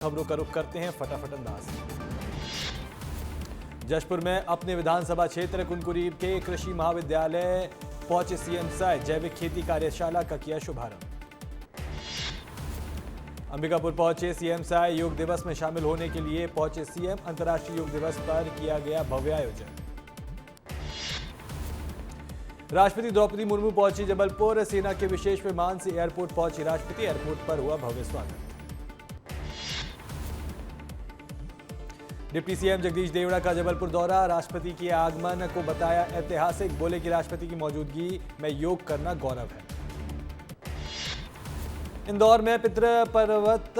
खबरों का रुख करते हैं फटाफट अंदाज। जशपुर में अपने विधानसभा क्षेत्र कुनकुरी के कृषि महाविद्यालय पहुंचे सीएम साय, जैविक खेती कार्यशाला का किया शुभारंभ। अंबिकापुर पहुंचे सीएम साय, योग दिवस में शामिल होने के लिए पहुंचे सीएम। अंतर्राष्ट्रीय योग दिवस पर किया गया भव्य आयोजन। राष्ट्रपति द्रौपदी मुर्मू पहुंची जबलपुर, सेना के विशेष विमान से एयरपोर्ट पहुंची राष्ट्रपति, एयरपोर्ट पर हुआ भव्य स्वागत। डिप्टी सीएम जगदीश देवड़ा का जबलपुर दौरा, राष्ट्रपति के आगमन को बताया ऐतिहासिक, बोले कि राष्ट्रपति की मौजूदगी में योग करना गौरव है। इंदौर में पितृपर्वत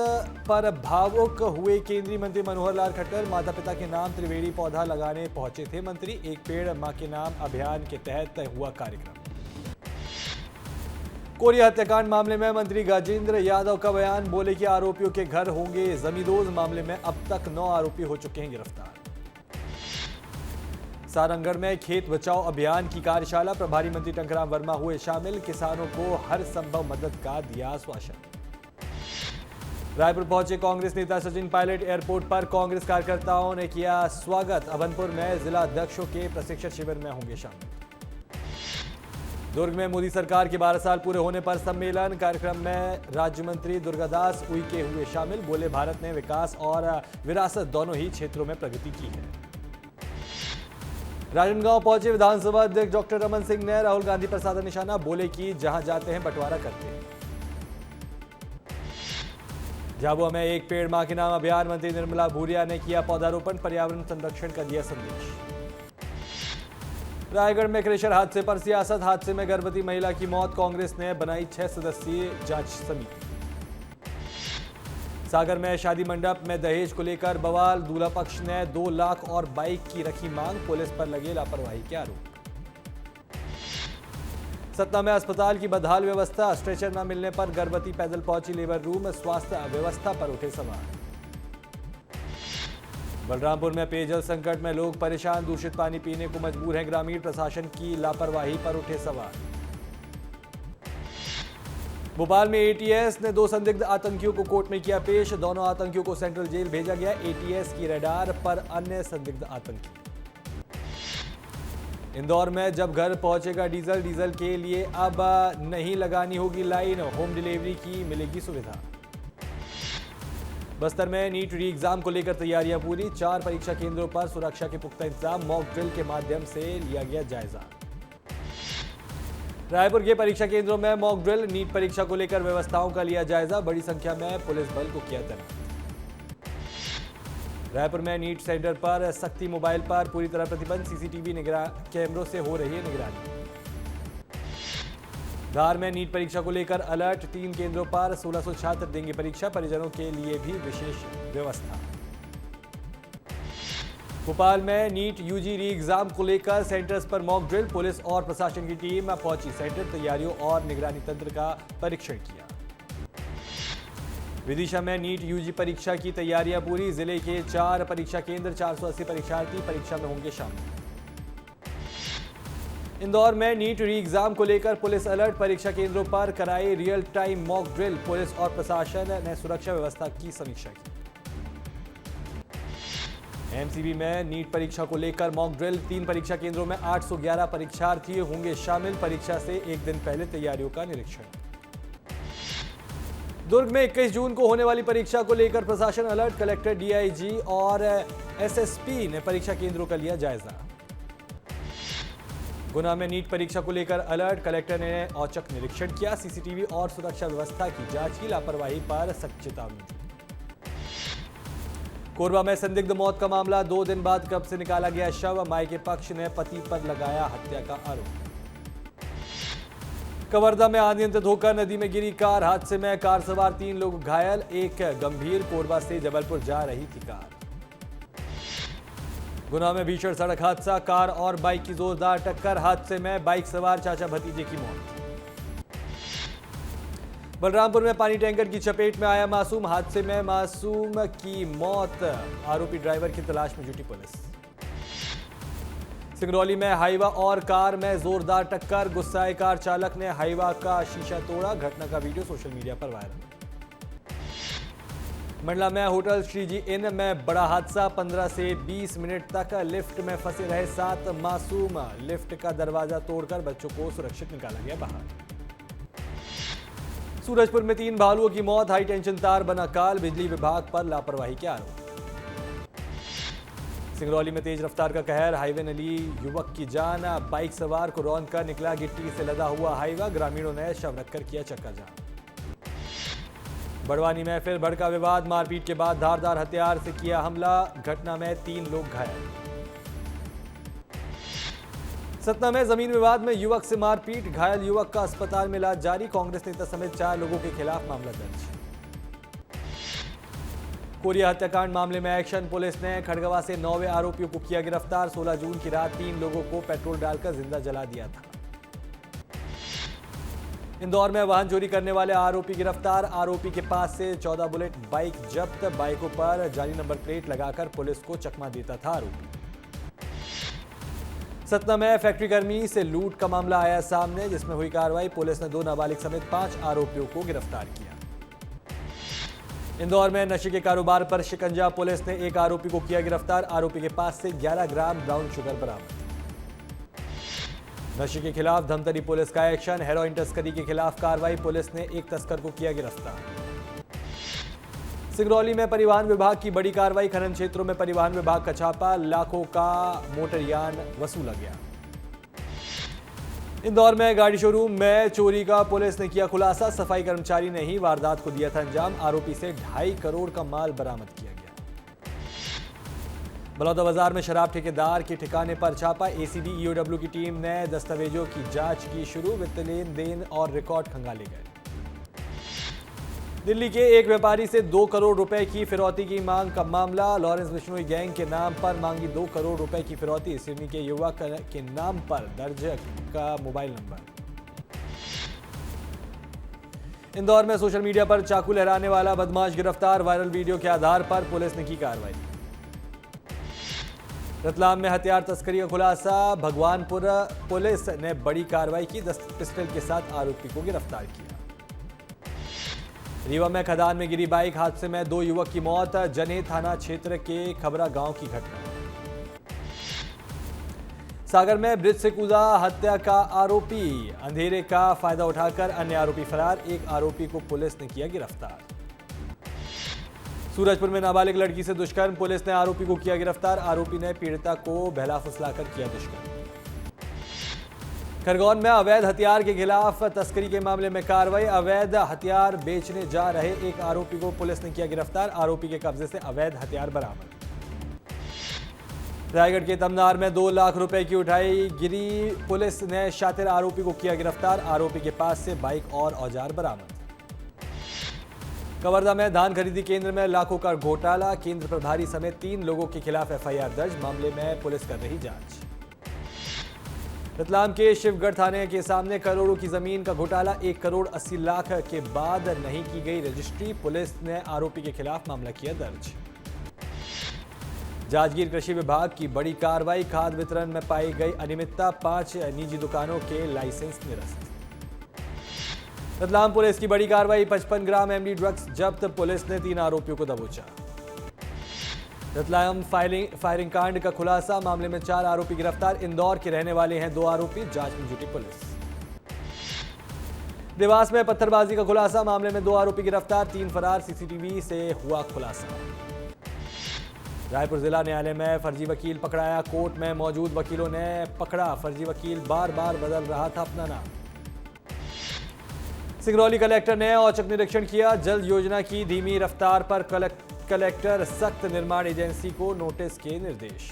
पर भावुक हुए केंद्रीय मंत्री मनोहर लाल खट्टर, माता पिता के नाम त्रिवेणी पौधा लगाने पहुंचे थे मंत्री। एक पेड़ मां के नाम अभियान के तहत हुआ कार्यक्रम। कोरिया हत्याकांड मामले में मंत्री गजेंद्र यादव का बयान, बोले कि आरोपियों के घर होंगे जमींदोज। मामले में अब तक 9 आरोपी हो चुके हैं गिरफ्तार। सारंगढ़ में खेत बचाओ अभियान की कार्यशाला, प्रभारी मंत्री टंकराम वर्मा हुए शामिल। किसानों को हर संभव मदद का दिया आश्वासन। रायपुर पहुंचे कांग्रेस नेता सचिन पायलट, एयरपोर्ट पर कांग्रेस कार्यकर्ताओं ने किया स्वागत। अभनपुर में जिला अध्यक्षों के प्रशिक्षण शिविर में होंगे शामिल। दुर्ग में मोदी सरकार के 12 साल पूरे होने पर सम्मेलन, कार्यक्रम में राज्य मंत्री दुर्गादास उइके हुए शामिल। बोले भारत ने विकास और विरासत दोनों ही क्षेत्रों में प्रगति की है। राजनांदगांव पहुंचे विधानसभा अध्यक्ष डॉक्टर रमन सिंह ने राहुल गांधी पर साधा निशाना, बोले कि जहां जाते हैं बंटवारा करते हैं। झाबुआ में एक पेड़ मां के नाम अभियान, मंत्री निर्मला भूरिया ने किया पौधारोपण, पर्यावरण संरक्षण का दिया संदेश। रायगढ़ में क्रेशर हादसे पर सियासत, हादसे में गर्भवती महिला की मौत, कांग्रेस ने बनाई 6 सदस्यीय जांच समिति। सागर में शादी मंडप में दहेज को लेकर बवाल, दूल्हा पक्ष ने 2 लाख और बाइक की रखी मांग, पुलिस पर लगे लापरवाही के आरोप। सतना में अस्पताल की बदहाल व्यवस्था, स्ट्रेचर न मिलने पर गर्भवती पैदल पहुंची लेबर रूम, स्वास्थ्य व्यवस्था पर उठे सवाल। बलरामपुर में पेयजल संकट में लोग परेशान, दूषित पानी पीने को मजबूर हैं ग्रामीण, प्रशासन की लापरवाही पर उठे सवाल। भोपाल में एटीएस ने 2 संदिग्ध आतंकियों को कोर्ट में किया पेश, दोनों आतंकियों को सेंट्रल जेल भेजा गया। एटीएस की रडार पर अन्य संदिग्ध आतंकी। इंदौर में जब घर पहुंचेगा डीजल के लिए अब नहीं लगानी होगी लाइन, होम डिलीवरी की मिलेगी सुविधा। बस्तर में नीट री एग्जाम को लेकर तैयारियां पूरी, 4 परीक्षा केंद्रों पर सुरक्षा के पुख्ता इंतजाम, मॉक ड्रिल के माध्यम से लिया गया जायजा। रायपुर के परीक्षा केंद्रों में मॉक ड्रिल, नीट परीक्षा को लेकर व्यवस्थाओं का लिया जायजा, बड़ी संख्या में पुलिस बल को किया तैनात। रायपुर में नीट सेंटर पर सख्ती, मोबाइल पर पूरी तरह प्रतिबंध, सीसीटीवी कैमरों से हो रही है निगरानी। धार में नीट परीक्षा को लेकर अलर्ट, 3 केंद्रों पर 1600 छात्र देंगे परीक्षा, परिजनों के लिए भी विशेष व्यवस्था। भोपाल में नीट यूजी री एग्जाम को लेकर सेंटर्स पर मॉक ड्रिल, पुलिस और प्रशासन की टीम पहुंची सेंटर, तैयारियों और निगरानी तंत्र का परीक्षण किया। विदिशा में नीट यूजी परीक्षा की तैयारियां पूरी, जिले के 4 परीक्षा केंद्र, 480 परीक्षार्थी परीक्षा में होंगे शामिल। इंदौर में नीट री एग्जाम को लेकर पुलिस अलर्ट, परीक्षा केंद्रों पर कराई real time mock drill, police और प्रशासन ने सुरक्षा व्यवस्था की समीक्षा की। एमसीबी में नीट परीक्षा को लेकर मॉक ड्रिल, 3 परीक्षा केंद्रों में 811 परीक्षार्थी होंगे शामिल, परीक्षा से एक दिन पहले तैयारियों का निरीक्षण। दुर्ग में 21 जून को होने वाली परीक्षा को लेकर प्रशासन अलर्ट, कलेक्टर, डीआईजी और एसएसपी ने परीक्षा केंद्रों का लिया जायजा। गुना में नीट परीक्षा को लेकर अलर्ट, कलेक्टर ने औचक निरीक्षण किया, सीसीटीवी और सुरक्षा व्यवस्था की जांच की, लापरवाही पर सख्त चेतावनी दी। कोरबा में संदिग्ध मौत का मामला, 2 दिन बाद कब्र से निकाला गया शव, मायके पक्ष ने पति पर लगाया हत्या का आरोप। कवर्धा में अनियंत्रित होकर नदी में गिरी कार, हादसे में कार सवार 3 लोग घायल, एक गंभीर, कोरबा से जबलपुर जा रही थी कार। गुना में भीषण सड़क हादसा, कार और बाइक की जोरदार टक्कर, हादसे में बाइक सवार चाचा भतीजे की मौत। बलरामपुर में पानी टैंकर की चपेट में आया मासूम, हादसे में मासूम की मौत, आरोपी ड्राइवर की तलाश में जुटी पुलिस। सिंगरौली में हाईवा और कार में जोरदार टक्कर, गुस्साए कार चालक ने हाईवा का शीशा तोड़ा। घटना का वीडियो सोशल मीडिया पर वायरल। मंडला में होटल श्रीजी इन में बड़ा हादसा, 15 से 20 मिनट तक लिफ्ट में फंसे रहे 7 मासूम। लिफ्ट का दरवाजा तोड़कर बच्चों को सुरक्षित निकाला गया बाहर। सूरजपुर में 3 भालुओं की मौत, हाई टेंशन तार बना काल, बिजली विभाग पर लापरवाही के आरोप। सिंगरौली में तेज रफ्तार का कहर, हाईवे ने ली युवक की जान, बाइक सवार को रौंद कर निकला गिट्टी से लदा हुआ हाईवा, ग्रामीणों ने शव रखकर किया चक्का जाम। बड़वानी में फिर भड़का विवाद, मारपीट के बाद धारदार हथियार से किया हमला, घटना में 3 लोग घायल। सतना में जमीन विवाद में युवक से मारपीट, घायल युवक का अस्पताल में इलाज जारी, कांग्रेस नेता समेत 4 लोगों के खिलाफ मामला दर्ज। कोरिया हत्याकांड मामले में एक्शन, पुलिस ने खड़गवा से 9वें आरोपियों को किया गिरफ्तार, 16 जून की रात 3 लोगों को पेट्रोल डालकर जिंदा जला दिया था। इंदौर में वाहन चोरी करने वाले आरोपी गिरफ्तार, आरोपी के पास से 14 बुलेट बाइक जब्त, बाइकों पर जाली नंबर प्लेट लगाकर पुलिस को चकमा देता था आरोपी। सतना में फैक्ट्री कर्मी से लूट का मामला आया सामने, जिसमें हुई कार्रवाई, पुलिस ने 2 नाबालिग समेत 5 आरोपियों को गिरफ्तार किया। इंदौर में नशे के कारोबार पर शिकंजा, पुलिस ने 1 आरोपी को किया गिरफ्तार, आरोपी के पास से 11 ग्राम ब्राउन शुगर बरामद। नशे के खिलाफ धमतरी पुलिस का एक्शन, हेरोइन तस्करी के खिलाफ कार्रवाई, पुलिस ने 1 तस्कर को किया गिरफ्तार। सिंगरौली में परिवहन विभाग की बड़ी कार्रवाई, खनन क्षेत्रों में परिवहन विभाग का छापा, लाखों का मोटरयान वसूला गया। इंदौर में गाड़ी शोरूम में चोरी का पुलिस ने किया खुलासा, सफाई कर्मचारी ने ही वारदात को दिया था अंजाम, आरोपी से 2.5 करोड़ का माल बरामद किया गया। बलौदा बाजार में शराब ठेकेदार के ठिकाने पर छापा, एसीबी ईओडब्ल्यू की टीम ने दस्तावेजों की जांच की शुरू, वित्त लेन देन और रिकॉर्ड खंगाले गए। दिल्ली के एक व्यापारी से 2 करोड़ रुपए की फिरौती की मांग का मामला, लॉरेंस बिश्नोई गैंग के नाम पर मांगी 2 करोड़ रुपए की फिरौती, सिडनी के युवक के नाम पर दर्ज का मोबाइल नंबर। इंदौर में सोशल मीडिया पर चाकू लहराने वाला बदमाश गिरफ्तार, वायरल वीडियो के आधार पर पुलिस ने की कार्रवाई। रतलाम में हथियार तस्करी का खुलासा, भगवानपुर पुलिस ने बड़ी कार्रवाई की, 10 पिस्टल के साथ आरोपी को गिरफ्तार किया। रीवा में खदान में गिरी बाइक, हादसे में 2 युवक की मौत, जने थाना क्षेत्र के खबरा गांव की घटना। सागर में ब्रिज से कूदा हत्या का आरोपी, अंधेरे का फायदा उठाकर अन्य आरोपी फरार, 1 आरोपी को पुलिस ने किया गिरफ्तार। सूरजपुर में नाबालिग लड़की से दुष्कर्म, पुलिस ने आरोपी को किया गिरफ्तार, आरोपी ने पीड़िता को बहला फुसलाकर किया दुष्कर्म। खरगोन में अवैध हथियार के खिलाफ तस्करी के मामले में कार्रवाई, अवैध हथियार बेचने जा रहे 1 आरोपी को पुलिस ने किया गिरफ्तार, आरोपी के कब्जे से अवैध हथियार बरामद। रायगढ़ के तमनार में 2 लाख रुपए की उठाई गिरी, पुलिस ने शातिर आरोपी को किया गिरफ्तार, आरोपी के पास से बाइक और औजार बरामद। कवर्धा में धान खरीदी केंद्र में लाखों का घोटाला, केंद्र प्रभारी समेत 3 लोगों के खिलाफ एफआईआर दर्ज, मामले में पुलिस कर रही जांच। रतलाम के शिवगढ़ थाने के सामने करोड़ों की जमीन का घोटाला, 1 करोड़ 80 लाख के बाद नहीं की गई रजिस्ट्री, पुलिस ने आरोपी के खिलाफ मामला किया दर्ज। जांजगीर कृषि विभाग की बड़ी कार्रवाई, खाद वितरण में पाई गई अनियमितता, 5 निजी दुकानों के लाइसेंस निरस्त। रतलाम पुलिस की बड़ी कार्रवाई, 55 ग्राम एमडी ड्रग्स जब्त, पुलिस ने 3 आरोपियों को दबोचा। रतलाम फायरिंग कांड का खुलासा, मामले में 4 आरोपी गिरफ्तार, इंदौर के रहने वाले हैं 2 आरोपी, जांच में जुटी पुलिस। देवास में पत्थरबाजी का खुलासा, मामले में 2 आरोपी गिरफ्तार, 3 फरार, सीसीटीवी से हुआ खुलासा। रायपुर जिला न्यायालय में फर्जी वकील पकड़ाया, कोर्ट में मौजूद वकीलों ने पकड़ा फर्जी वकील, बार बार बदल रहा था अपना नाम। सिंगरौली कलेक्टर ने औचक निरीक्षण किया, जल योजना की धीमी रफ्तार पर कलेक्टर सख्त, निर्माण एजेंसी को नोटिस के निर्देश।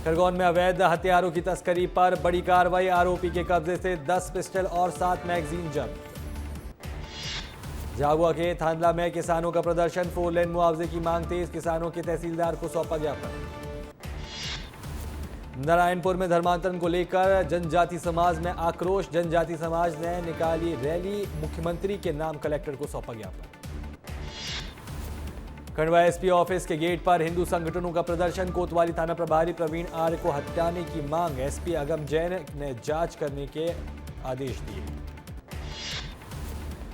खरगोन में अवैध हथियारों की तस्करी पर बड़ी कार्रवाई, आरोपी के कब्जे से 10 पिस्टल और 7 मैगजीन जब्त। झाबुआ के थांदला में किसानों का प्रदर्शन, 4 लेन मुआवजे की मांग तेज, किसानों के तहसीलदार को सौंपा ज्ञापन। नारायणपुर में धर्मांतरण को लेकर जनजाति समाज में आक्रोश, जनजाति समाज ने निकाली रैली, मुख्यमंत्री के नाम कलेक्टर को सौंपा ज्ञापन। खंडवा एसपी ऑफिस के गेट पर हिंदू संगठनों का प्रदर्शन, कोतवाली थाना प्रभारी प्रवीण आर्य को हटाने की मांग, एसपी अगम जैन ने जांच करने के आदेश दिए।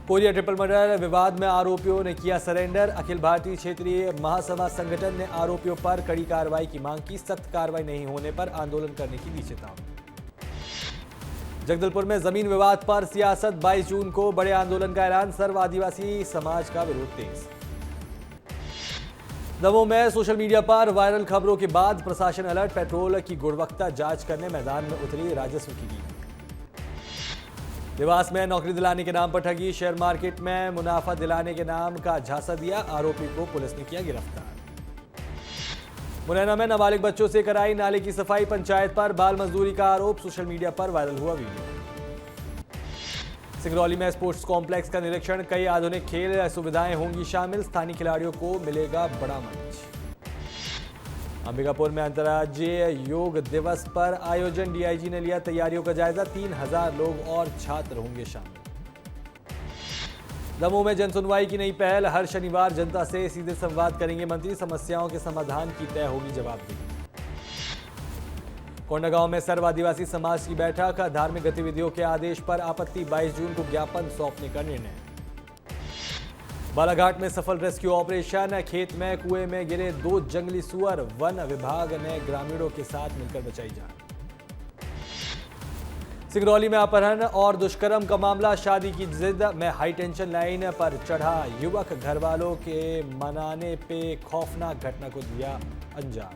कोरिया ट्रिपल मर्डर विवाद में आरोपियों ने किया सरेंडर। अखिल भारतीय क्षेत्रीय महासभा संगठन ने आरोपियों पर कड़ी कार्रवाई की मांग की। सख्त कार्रवाई नहीं होने पर आंदोलन करने की दी चेतावनी। जगदलपुर में जमीन विवाद पर सियासत, 22 जून को बड़े आंदोलन का ऐलान। सर्व आदिवासी समाज का विरोध तेज। दमोह में सोशल मीडिया पर वायरल खबरों के बाद प्रशासन अलर्ट। पेट्रोल की गुणवत्ता जांच करने मैदान में उतरी राजस्व की टीम। देवास में नौकरी दिलाने के नाम पर ठगी। शेयर मार्केट में मुनाफा दिलाने के नाम का झांसा दिया। आरोपी को पुलिस ने किया गिरफ्तार। मुरैना में नाबालिग बच्चों से कराई नाले की सफाई। पंचायत पर बाल मजदूरी का आरोप। सोशल मीडिया पर वायरल हुआ वीडियो। सिंगरौली में स्पोर्ट्स कॉम्प्लेक्स का निरीक्षण। कई आधुनिक खेल सुविधाएं होंगी शामिल। स्थानीय खिलाड़ियों को मिलेगा बड़ा मंच। अंबिकापुर में अंतर्राज्यीय योग दिवस पर आयोजन। डीआईजी ने लिया तैयारियों का जायजा। 3000 लोग और छात्र होंगे शामिल। दमोह में जन सुनवाई की नई पहल। हर शनिवार जनता से सीधे संवाद करेंगे मंत्री। समस्याओं के समाधान की तय होगी जवाबदेही। कोंडागांव में सर्व आदिवासी समाज की बैठक। धार्मिक गतिविधियों के आदेश पर आपत्ति। 22 जून को ज्ञापन सौंपने का निर्णय। बालाघाट में सफल रेस्क्यू ऑपरेशन। खेत में कुएं में गिरे 2 जंगली सुअर। वन विभाग ने ग्रामीणों के साथ मिलकर बचाई जान। सिंगरौली में अपहरण और दुष्कर्म का मामला। शादी की जिद में हाई टेंशन लाइन पर चढ़ा युवक। घर वालों के मनाने पे खौफनाक घटना को दिया अंजाम।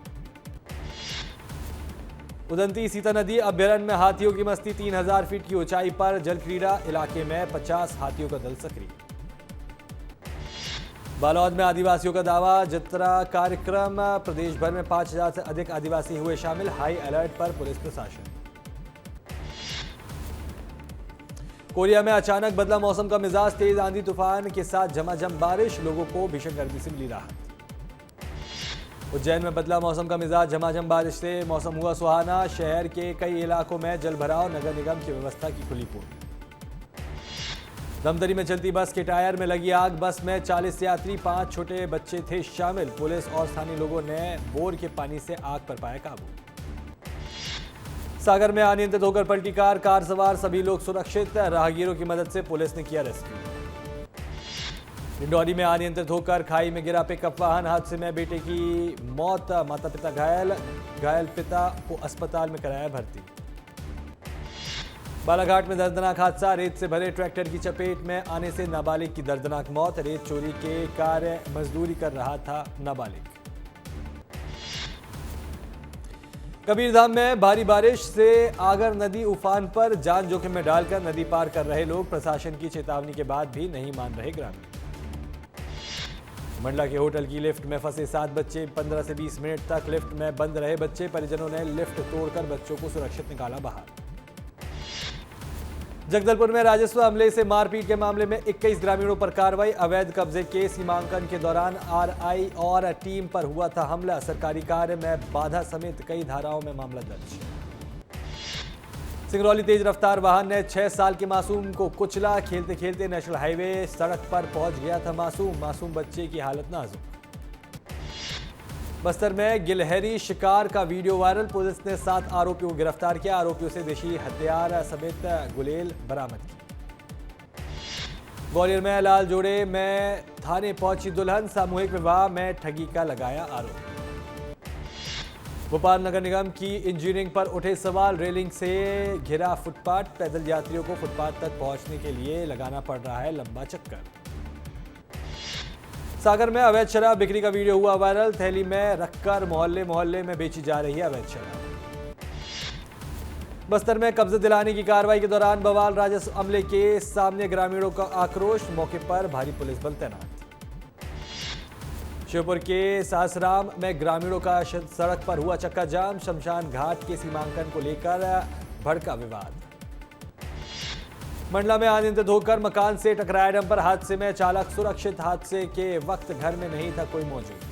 उदंती सीता नदी अभ्यारण्य में हाथियों की मस्ती। 3000 फीट की ऊंचाई पर जल क्रीड़ा। इलाके में 50 हाथियों का दल सक्रिय। बालोद में आदिवासियों का दावा। जतरा कार्यक्रम। प्रदेश भर में 5000 से अधिक आदिवासी हुए शामिल। हाई अलर्ट पर पुलिस प्रशासन। कोरिया में अचानक बदला मौसम का मिजाज। तेज आंधी तूफान के साथ झमाझम बारिश। लोगों को भीषण गर्मी से मिली राहत। उज्जैन में बदला मौसम का मिजाज। झमाझम बारिश से मौसम हुआ सुहाना। शहर के कई इलाकों में जल भराव। नगर निगम की व्यवस्था की खुली पोल। धमतरी में चलती बस के टायर में लगी आग। बस में 40 यात्री, 5 छोटे बच्चे थे शामिल। पुलिस और स्थानीय लोगों ने बोर के पानी से आग पर पाया काबू। सागर में अनियंत्रित होकर पलटी कार। कार सवार सभी लोग सुरक्षित। राहगीरों की मदद से पुलिस ने किया रेस्क्यू। डिंडौरी में अनियंत्रित होकर खाई में गिरा पिकअप वाहन। हादसे में बेटे की मौत। माता पिता घायल। घायल पिता को अस्पताल में कराया भर्ती। बालाघाट में दर्दनाक हादसा। रेत से भरे ट्रैक्टर की चपेट में आने से नाबालिग की दर्दनाक मौत। रेत चोरी के कार्य मजदूरी कर रहा था नाबालिग। कबीरधाम में भारी बारिश से आगर नदी उफान पर। जान जोखिम में डालकर नदी पार कर रहे लोग। प्रशासन की चेतावनी के बाद भी नहीं मान रहे ग्रामीण। मंडला के होटल की लिफ्ट में फंसे 7 बच्चे। 15 से 20 मिनट तक लिफ्ट में बंद रहे बच्चे। परिजनों ने लिफ्ट तोड़कर बच्चों को सुरक्षित निकाला बाहर। जगदलपुर में राजस्व अमले से मारपीट के मामले में 21 ग्रामीणों पर कार्रवाई। अवैध कब्जे के सीमांकन के दौरान आरआई और टीम पर हुआ था हमला। सरकारी कार्य में बाधा समेत कई धाराओं में मामला दर्ज। सिंगरौली तेज रफ्तार वाहन ने 6 साल के मासूम को कुचला। खेलते खेलते नेशनल हाईवे सड़क पर पहुंच गया था मासूम बच्चे की हालत नाजुक। बस्तर में गिलहरी शिकार का वीडियो वायरल। पुलिस ने 7 आरोपियों को गिरफ्तार किया। आरोपियों से देशी हथियार समेत गुलेल बरामद की। ग्वालियर में लाल जोड़े में थाने पहुंची दुल्हन। सामूहिक विवाह में ठगी का लगाया आरोप। भोपाल नगर निगम की इंजीनियरिंग पर उठे सवाल। रेलिंग से घिरा फुटपाथ। पैदल यात्रियों को फुटपाथ तक पहुंचने के लिए लगाना पड़ रहा है लंबा चक्कर। सागर में अवैध शराब बिक्री का वीडियो हुआ वायरल। थैली में रखकर मोहल्ले मोहल्ले में बेची जा रही है अवैध शराब। बस्तर में कब्जे दिलाने की कार्रवाई के दौरान बवाल। राजस्व अमले के सामने ग्रामीणों का आक्रोश। मौके पर भारी पुलिस बल तैनात। श्योपुर के सासराम में ग्रामीणों का सड़क पर हुआ चक्का जाम। शमशान घाट के सीमांकन को लेकर भड़का विवाद। मंडला में अनियंत्रित होकर मकान से टकराया डंपर। हादसे में चालक सुरक्षित। हादसे के वक्त घर में नहीं था कोई मौजूद।